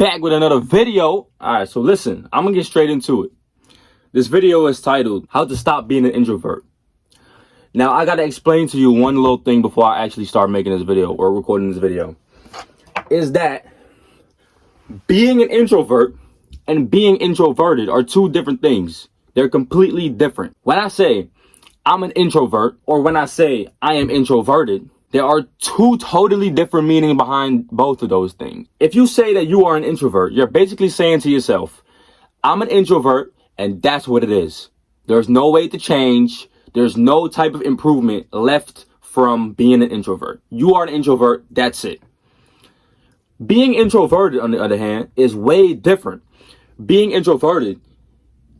back with another video. Alright, so listen, I'm gonna get straight into it. This video is titled, How to Stop Being an Introvert. Now, I gotta explain to you one little thing before I actually start making this video or recording this video. Is that being an introvert and being introverted are two different things. They're completely different. When I say I'm an introvert or when I say I am introverted, there are two totally different meanings behind both of those things. If you say that you are an introvert, you're basically saying to yourself, I'm an introvert and that's what it is. There's no way to change. There's no type of improvement left from being an introvert. You are an introvert, that's it. Being introverted, on the other hand, is way different. Being introverted,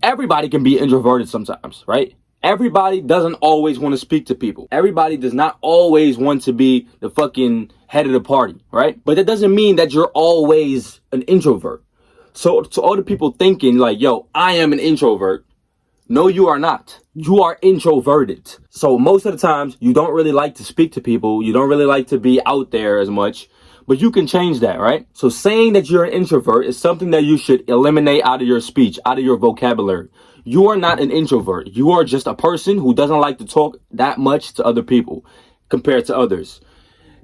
everybody can be introverted sometimes, right? Everybody doesn't always want to speak to people. Everybody does not always want to be the fucking head of the party, right? But that doesn't mean that you're always an introvert. So to all the people thinking like, yo, I am an introvert. No, you are not. You are introverted. So most of the times you don't really like to speak to people. You don't really like to be out there as much. But you can change that, right? So saying that you're an introvert is something that you should eliminate out of your speech, out of your vocabulary. You are not an introvert. You are just a person who doesn't like to talk that much to other people compared to others.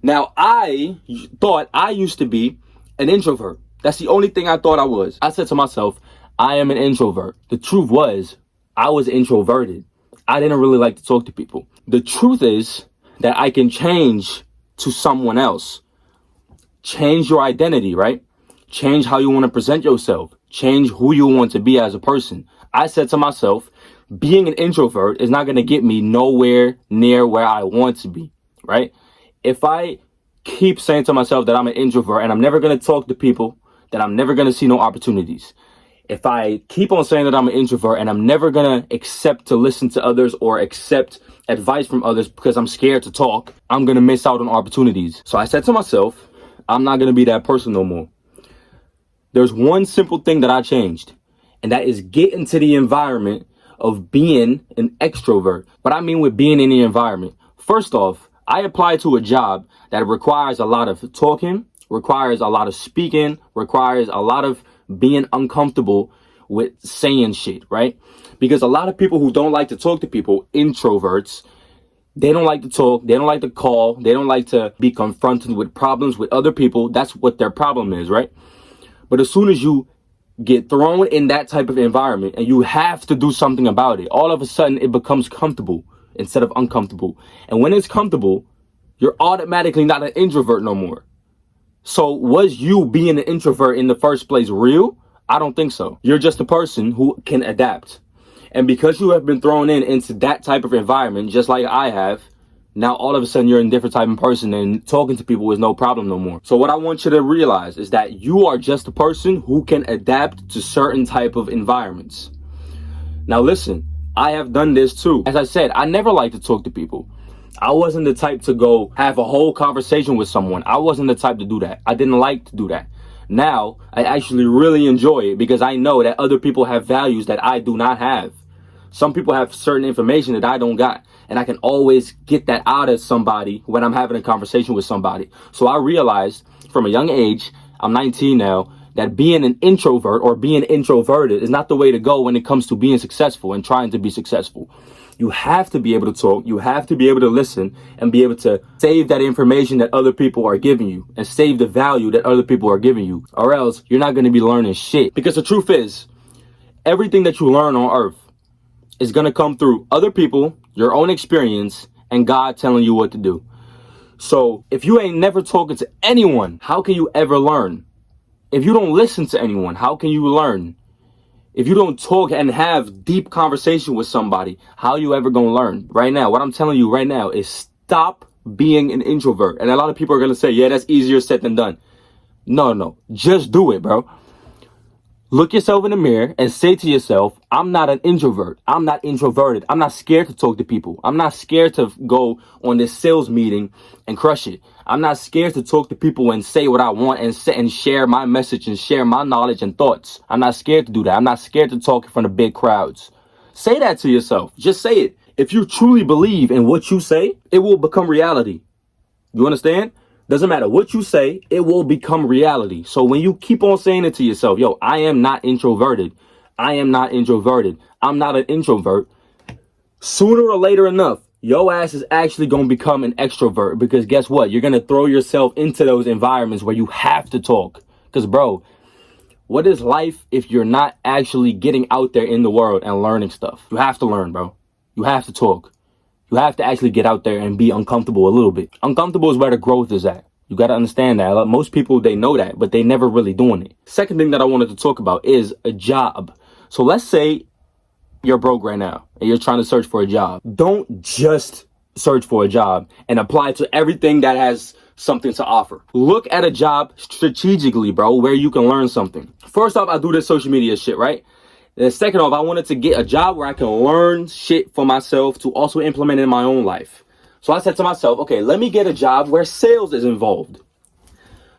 Now, I thought I used to be an introvert. That's the only thing I thought I was. I said to myself, I am an introvert. The truth was, I was introverted. I didn't really like to talk to people. The truth is that I can change to someone else. Change your identity, right? Change how you want to present yourself. Change who you want to be as a person. I said to myself, being an introvert is not going to get me nowhere near where I want to be, right? If I keep saying to myself that I'm an introvert and I'm never going to talk to people, that I'm never going to see no opportunities. If I keep on saying that I'm an introvert and I'm never going to accept to listen to others or accept advice from others because I'm scared to talk, I'm going to miss out on opportunities. So I said to myself, I'm not going to be that person no more. There's one simple thing that I changed, and that is get into the environment of being an extrovert. What I mean with being in the environment, first off, I applied to a job that requires a lot of talking, requires a lot of speaking, requires a lot of being uncomfortable with saying shit, right? Because a lot of people who don't like to talk to people, introverts, they don't like to talk. They don't like to call. They don't like to be confronted with problems with other people. That's what their problem is, right? But as soon as you get thrown in that type of environment and you have to do something about it, all of a sudden it becomes comfortable instead of uncomfortable. And when it's comfortable, you're automatically not an introvert no more. So was you being an introvert in the first place real? I don't think so. You're just a person who can adapt. And because you have been thrown into that type of environment, just like I have, now all of a sudden you're a different type of person and talking to people is no problem no more. So what I want you to realize is that you are just a person who can adapt to certain type of environments. Now listen, I have done this too. As I said, I never liked to talk to people. I wasn't the type to go have a whole conversation with someone. I wasn't the type to do that. I didn't like to do that. Now, I actually really enjoy it because I know that other people have values that I do not have. Some people have certain information that I don't got, and I can always get that out of somebody when I'm having a conversation with somebody. So I realized from a young age, I'm 19 now, that being an introvert or being introverted is not the way to go when it comes to being successful and trying to be successful. You have to be able to talk. You have to be able to listen and be able to save that information that other people are giving you and save the value that other people are giving you, or else you're not going to be learning shit. Because the truth is, everything that you learn on earth is going to come through other people, your own experience, and God telling you what to do. So if you ain't never talking to anyone, how can you ever learn? If you don't listen to anyone, how can you learn? If you don't talk and have deep conversation with somebody, how you ever gonna learn? Right now, what I'm telling you right now is stop being an introvert. And a lot of people are gonna say, yeah, that's easier said than done. No, just do it, bro. Look yourself in the mirror and say to yourself, I'm not an introvert. I'm not introverted. I'm not scared to talk to people. I'm not scared to go on this sales meeting and crush it. I'm not scared to talk to people and say what I want and share my message and share my knowledge and thoughts. I'm not scared to do that. I'm not scared to talk in front of big crowds. Say that to yourself. Just say it. If you truly believe in what you say, it will become reality. You understand? Doesn't matter what you say, it will become reality. So when you keep on saying it to yourself, yo, I am not introverted. I am not introverted. I'm not an introvert. Sooner or later enough, your ass is actually going to become an extrovert, because guess what? You're going to throw yourself into those environments where you have to talk. Because, bro, what is life if you're not actually getting out there in the world and learning stuff? You have to learn, bro. You have to talk. You have to actually get out there and be uncomfortable a little bit. Uncomfortable is where the growth is at. You got to understand that. Most people, they know that, but they never really doing it. Second thing that I wanted to talk about is a job. So let's say you're broke right now and you're trying to search for a job. Don't just search for a job and apply to everything that has something to offer. Look at a job strategically, bro, where you can learn something. First off, I do this social media shit, right? And second off, I wanted to get a job where I can learn shit for myself to also implement in my own life. So I said to myself, okay, let me get a job where sales is involved.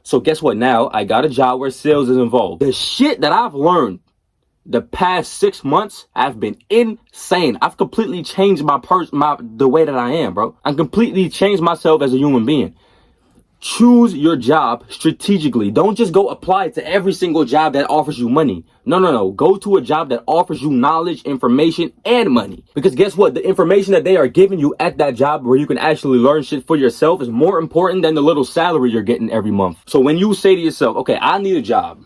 So guess what? Now I got a job where sales is involved. The shit that I've learned the past 6 months have been insane. I've completely changed the way that I am, bro. I completely changed myself as a human being. Choose your job strategically. Don't just go apply to every single job that offers you money. No. Go to a job that offers you knowledge, information, and money. Because guess what? The information that they are giving you at that job where you can actually learn shit for yourself is more important than the little salary you're getting every month. So when you say to yourself, okay, I need a job,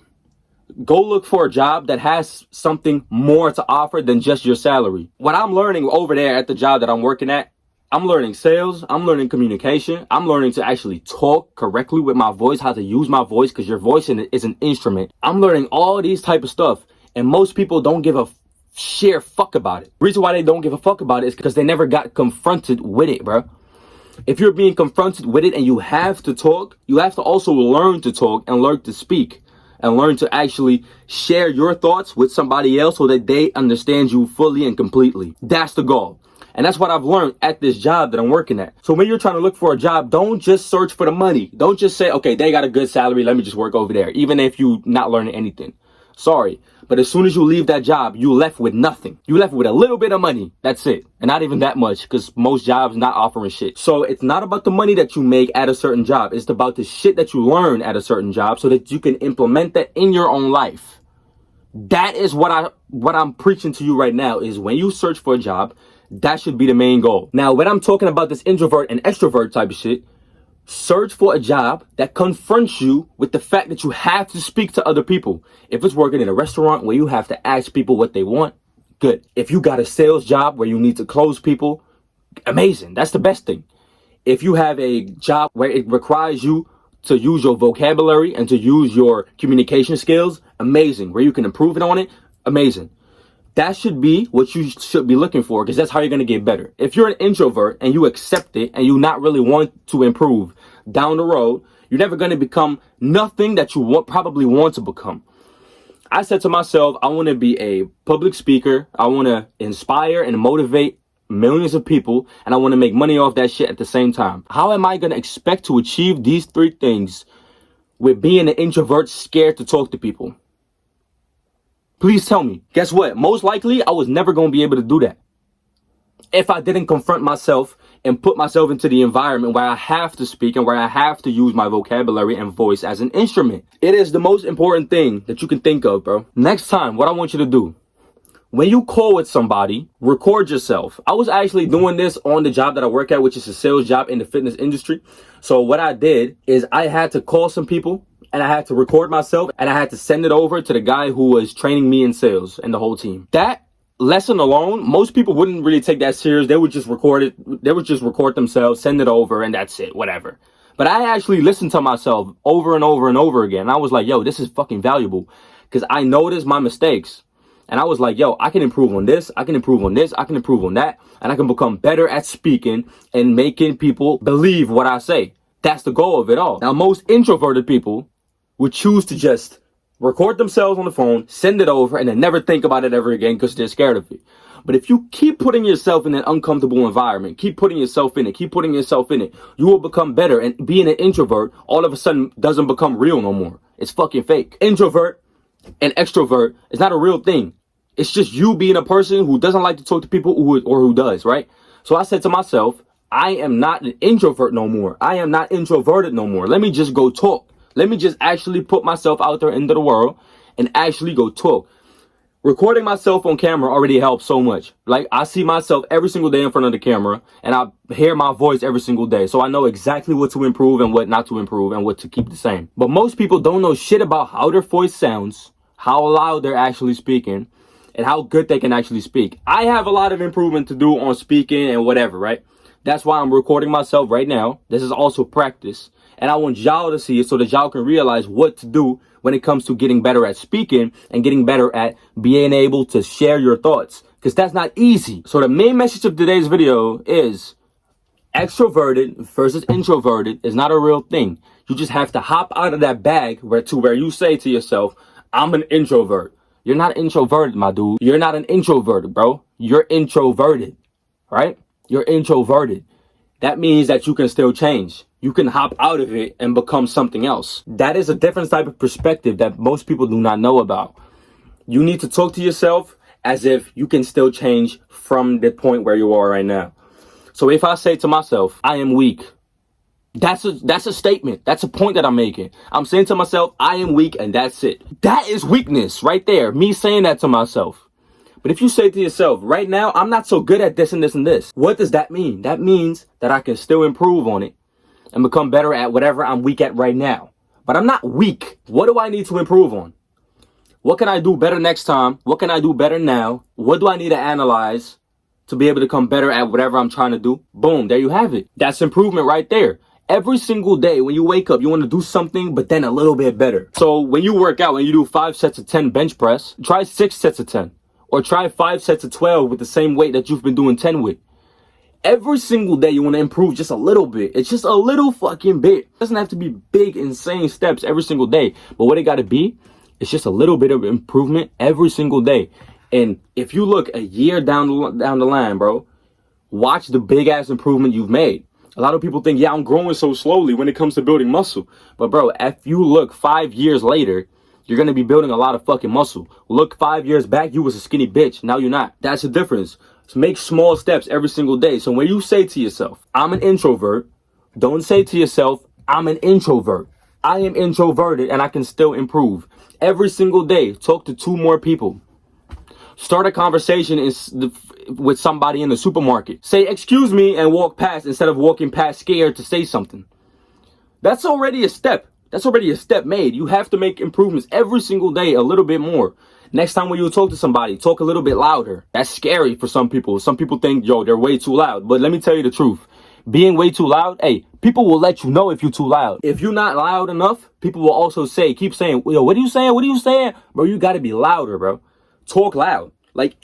go look for a job that has something more to offer than just your salary. What I'm learning over there at the job that I'm working at, I'm learning sales, I'm learning communication, I'm learning to actually talk correctly with my voice, how to use my voice, because your voice is an instrument. I'm learning all these type of stuff, and most people don't give a sheer fuck about it. The reason why they don't give a fuck about it is because they never got confronted with it, bro. If you're being confronted with it and you have to talk, you have to also learn to talk and learn to speak. And learn to actually share your thoughts with somebody else so that they understand you fully and completely. That's the goal. And that's what I've learned at this job that I'm working at. So when you're trying to look for a job, don't just search for the money. Don't just say, okay, they got a good salary, let me just work over there. Even if you're not learning anything. Sorry. But as soon as you leave that job, you left with nothing. You left with a little bit of money. That's it. And not even that much, because most jobs not offering shit. So it's not about the money that you make at a certain job. It's about the shit that you learn at a certain job so that you can implement that in your own life. That is what I'm preaching to you right now, is when you search for a job, that should be the main goal. Now, when I'm talking about this introvert and extrovert type of shit, search for a job that confronts you with the fact that you have to speak to other people. If it's working in a restaurant where you have to ask people what they want, good. If you got a sales job where you need to close people, amazing. That's the best thing. If you have a job where it requires you to use your vocabulary and to use your communication skills, amazing. Where you can improve it on it, amazing. That should be what you should be looking for, because that's how you're going to get better. If you're an introvert and you accept it and you not really want to improve down the road, you're never going to become nothing that you probably want to become. I said to myself, I want to be a public speaker. I want to inspire and motivate millions of people, and I want to make money off that shit at the same time. How am I going to expect to achieve these three things with being an introvert, scared to talk to people? Please tell me. Guess what? Most likely, I was never going to be able to do that if I didn't confront myself and put myself into the environment where I have to speak and where I have to use my vocabulary and voice as an instrument. It is the most important thing that you can think of, bro. Next time, what I want you to do, when you call with somebody, record yourself. I was actually doing this on the job that I work at, which is a sales job in the fitness industry. So what I did is I had to call some people, and I had to record myself, and I had to send it over to the guy who was training me in sales and the whole team. That lesson alone, most people wouldn't really take that serious. They would just record it. They would just record themselves, send it over, and that's it, whatever. But I actually listened to myself over and over and over again. And I was like, yo, this is fucking valuable, because I noticed my mistakes. And I was like, yo, I can improve on this. I can improve on this. I can improve on that. And I can become better at speaking and making people believe what I say. That's the goal of it all. Now, most introverted people would choose to just record themselves on the phone, send it over, and then never think about it ever again because they're scared of it. But if you keep putting yourself in an uncomfortable environment, keep putting yourself in it, you will become better. And being an introvert all of a sudden doesn't become real no more. It's fucking fake. Introvert and extrovert is not a real thing. It's just you being a person who doesn't like to talk to people who does, right? So I said to myself, I am not an introvert no more. I am not introverted no more. Let me just go talk. Let me just actually put myself out there into the world and actually go talk. Recording myself on camera already helps so much. Like, I see myself every single day in front of the camera, and I hear my voice every single day. So I know exactly what to improve and what not to improve and what to keep the same. But most people don't know shit about how their voice sounds, how loud they're actually speaking, and how good they can actually speak. I have a lot of improvement to do on speaking and whatever, right? That's why I'm recording myself right now. This is also practice. And I want y'all to see it so that y'all can realize what to do when it comes to getting better at speaking and getting better at being able to share your thoughts. Because that's not easy. So the main message of today's video is extroverted versus introverted is not a real thing. You just have to hop out of that bag where you say to yourself, I'm an introvert. You're not introverted, my dude. You're not an introvert, bro. You're introverted, right? You're introverted. That means that you can still change. You can hop out of it and become something else. That is a different type of perspective that most people do not know about. You need to talk to yourself as if you can still change from the point where you are right now. So if I say to myself, I am weak, that's a statement. That's a point that I'm making. I'm saying to myself, I am weak, and that's it. That is weakness right there. Me saying that to myself. But if you say to yourself, right now, I'm not so good at this and this and this. What does that mean? That means that I can still improve on it and become better at whatever I'm weak at right now. But I'm not weak. What do I need to improve on? What can I do better next time? What can I do better now? What do I need to analyze to be able to become better at whatever I'm trying to do? Boom, there you have it. That's improvement right there. Every single day when you wake up, you want to do something, but then a little bit better. So when you work out and you do 5 sets of 10 bench press, try 6 sets of 10. Or try 5 sets of 12 with the same weight that you've been doing 10 with. Every single day you want to improve just a little bit. It's just a little fucking bit. It doesn't have to be big, insane steps every single day. But what it got to be, it's just a little bit of improvement every single day. And if you look a year down the line, bro, watch the big ass improvement you've made. A lot of people think, yeah, I'm growing so slowly when it comes to building muscle. But bro, if you look 5 years later, you're going to be building a lot of fucking muscle. Look 5 years back, you was a skinny bitch. Now you're not. That's the difference. So make small steps every single day. So when you say to yourself, I'm an introvert, don't say to yourself, I'm an introvert. I am introverted and I can still improve. Every single day, talk to 2 more people. Start a conversation with somebody in the supermarket. Say, excuse me, and walk past instead of walking past scared to say something. That's already a step. That's already a step made. You have to make improvements every single day, a little bit more. Next time when you talk to somebody, talk a little bit louder. That's scary for some people. Some people think, yo, they're way too loud. But let me tell you the truth. Being way too loud, hey, people will let you know if you're too loud. If you're not loud enough, people will also keep saying, yo, what are you saying? What are you saying? Bro, you got to be louder, bro. Talk loud. Like,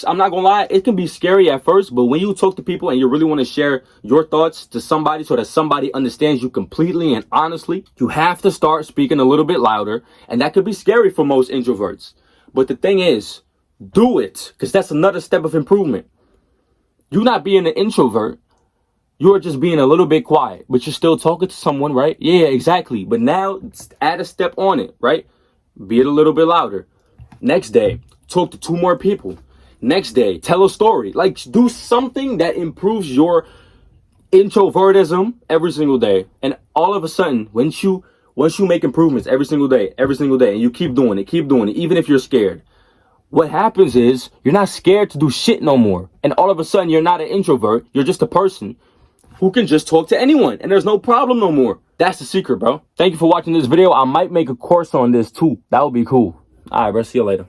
I'm not gonna lie, it can be scary at first, but when you talk to people and you really want to share your thoughts to somebody so that somebody understands you completely and honestly, you have to start speaking a little bit louder, and that could be scary for most introverts. But the thing is, do it, because that's another step of improvement. You're not being an introvert, you're just being a little bit quiet, but you're still talking to someone, right? Yeah, exactly. But now, add a step on it, right? Be it a little bit louder. Next day, talk to 2 more people. Next day, tell a story. Like, do something that improves your introvertism every single day. And all of a sudden, once you make improvements every single day, and you keep doing it, even if you're scared, what happens is you're not scared to do shit no more. And all of a sudden, you're not an introvert. You're just a person who can just talk to anyone. And there's no problem no more. That's the secret, bro. Thank you for watching this video. I might make a course on this too. That would be cool. All right, bro. See you later.